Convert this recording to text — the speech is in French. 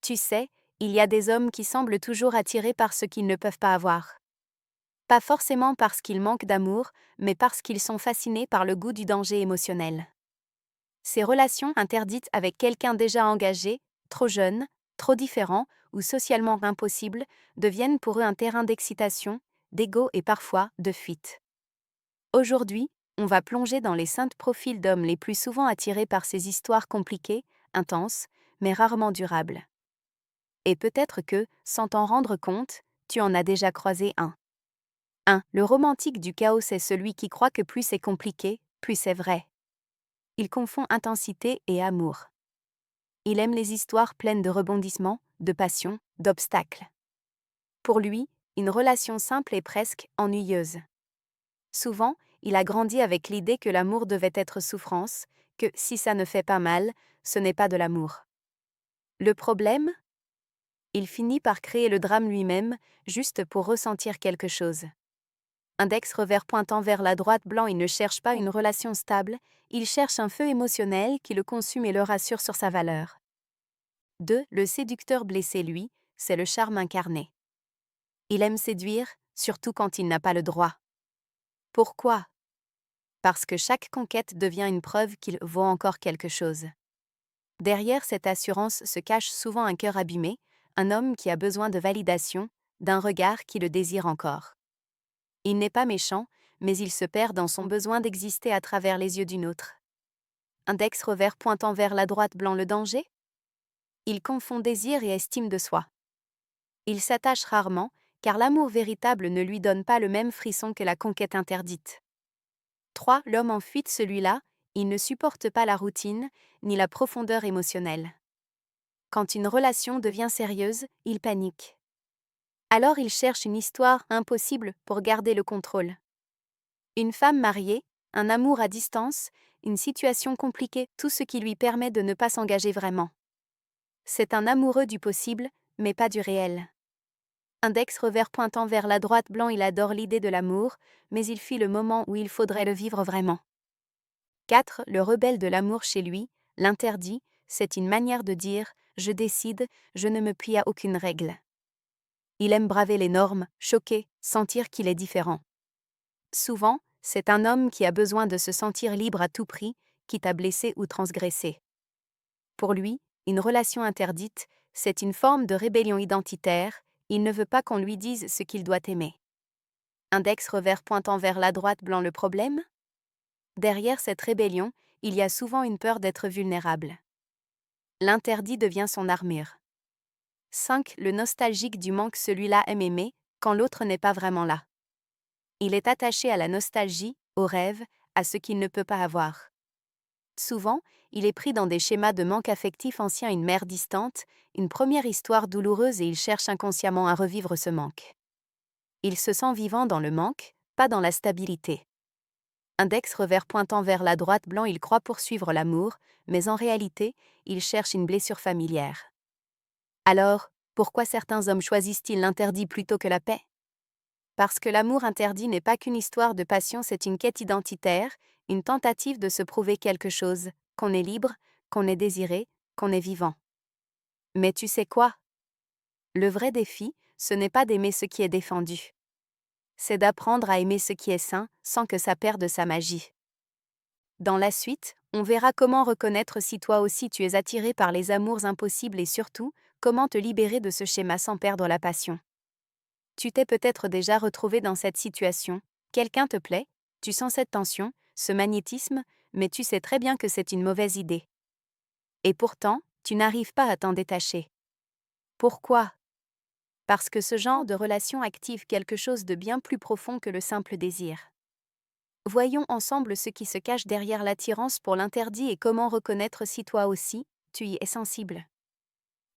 Tu sais, il y a des hommes qui semblent toujours attirés par ce qu'ils ne peuvent pas avoir. Pas forcément parce qu'ils manquent d'amour, mais parce qu'ils sont fascinés par le goût du danger émotionnel. Ces relations interdites avec quelqu'un déjà engagé, trop jeune, trop différent ou socialement impossible deviennent pour eux un terrain d'excitation, d'ego et parfois de fuite. Aujourd'hui, on va plonger dans les 5 profils d'hommes les plus souvent attirés par ces histoires compliquées, intenses, mais rarement durables. Et peut-être que, sans t'en rendre compte, tu en as déjà croisé un. 1. Le romantique du chaos est celui qui croit que plus c'est compliqué, plus c'est vrai. Il confond intensité et amour. Il aime les histoires pleines de rebondissements, de passion, d'obstacles. Pour lui, une relation simple est presque ennuyeuse. Souvent, il a grandi avec l'idée que l'amour devait être souffrance, que si ça ne fait pas mal, ce n'est pas de l'amour. Le problème? Il finit par créer le drame lui-même, juste pour ressentir quelque chose. Index revers pointant vers la droite blanc, il ne cherche pas une relation stable, il cherche un feu émotionnel qui le consume et le rassure sur sa valeur. 2. Le séducteur blessé, lui, c'est le charme incarné. Il aime séduire, surtout quand il n'a pas le droit. Pourquoi? Parce que chaque conquête devient une preuve qu'il vaut encore quelque chose. Derrière cette assurance se cache souvent un cœur abîmé, un homme qui a besoin de validation, d'un regard qui le désire encore. Il n'est pas méchant, mais il se perd dans son besoin d'exister à travers les yeux d'une autre. Index revers pointant vers la droite blanc, le danger? Il confond désir et estime de soi. Il s'attache rarement, car l'amour véritable ne lui donne pas le même frisson que la conquête interdite. 3. L'homme en fuite, celui-là, il ne supporte pas la routine, ni la profondeur émotionnelle. Quand une relation devient sérieuse, il panique. Alors il cherche une histoire impossible pour garder le contrôle. Une femme mariée, un amour à distance, une situation compliquée, tout ce qui lui permet de ne pas s'engager vraiment. C'est un amoureux du possible, mais pas du réel. Index revers pointant vers la droite blanc, il adore l'idée de l'amour, mais il fuit le moment où il faudrait le vivre vraiment. 4. Le rebelle de l'amour chez lui, l'interdit, c'est une manière de dire « je décide, je ne me plie à aucune règle ». Il aime braver les normes, choquer, sentir qu'il est différent. Souvent, c'est un homme qui a besoin de se sentir libre à tout prix, quitte à blesser ou transgresser. Pour lui, une relation interdite, c'est une forme de rébellion identitaire, il ne veut pas qu'on lui dise ce qu'il doit aimer. Index revers pointant vers la droite blanc, le problème? Derrière cette rébellion, il y a souvent une peur d'être vulnérable. L'interdit devient son armure. 5. Le nostalgique du manque, celui-là aime aimer, quand l'autre n'est pas vraiment là. Il est attaché à la nostalgie, au rêve, à ce qu'il ne peut pas avoir. Souvent, il est pris dans des schémas de manque affectif ancien, une mère distante, une première histoire douloureuse, et il cherche inconsciemment à revivre ce manque. Il se sent vivant dans le manque, pas dans la stabilité. Index revers pointant vers la droite blanc, il croit poursuivre l'amour, mais en réalité, il cherche une blessure familière. Alors, pourquoi certains hommes choisissent-ils l'interdit plutôt que la paix? Parce que l'amour interdit n'est pas qu'une histoire de passion, c'est une quête identitaire, une tentative de se prouver quelque chose, qu'on est libre, qu'on est désiré, qu'on est vivant. Mais tu sais quoi? Le vrai défi, ce n'est pas d'aimer ce qui est défendu. C'est d'apprendre à aimer ce qui est sain, sans que ça perde sa magie. Dans la suite, on verra comment reconnaître si toi aussi tu es attiré par les amours impossibles et surtout, comment te libérer de ce schéma sans perdre la passion. Tu t'es peut-être déjà retrouvé dans cette situation, quelqu'un te plaît, tu sens cette tension, ce magnétisme, mais tu sais très bien que c'est une mauvaise idée. Et pourtant, tu n'arrives pas à t'en détacher. Pourquoi? Parce que ce genre de relation active quelque chose de bien plus profond que le simple désir. Voyons ensemble ce qui se cache derrière l'attirance pour l'interdit et comment reconnaître si toi aussi, tu y es sensible.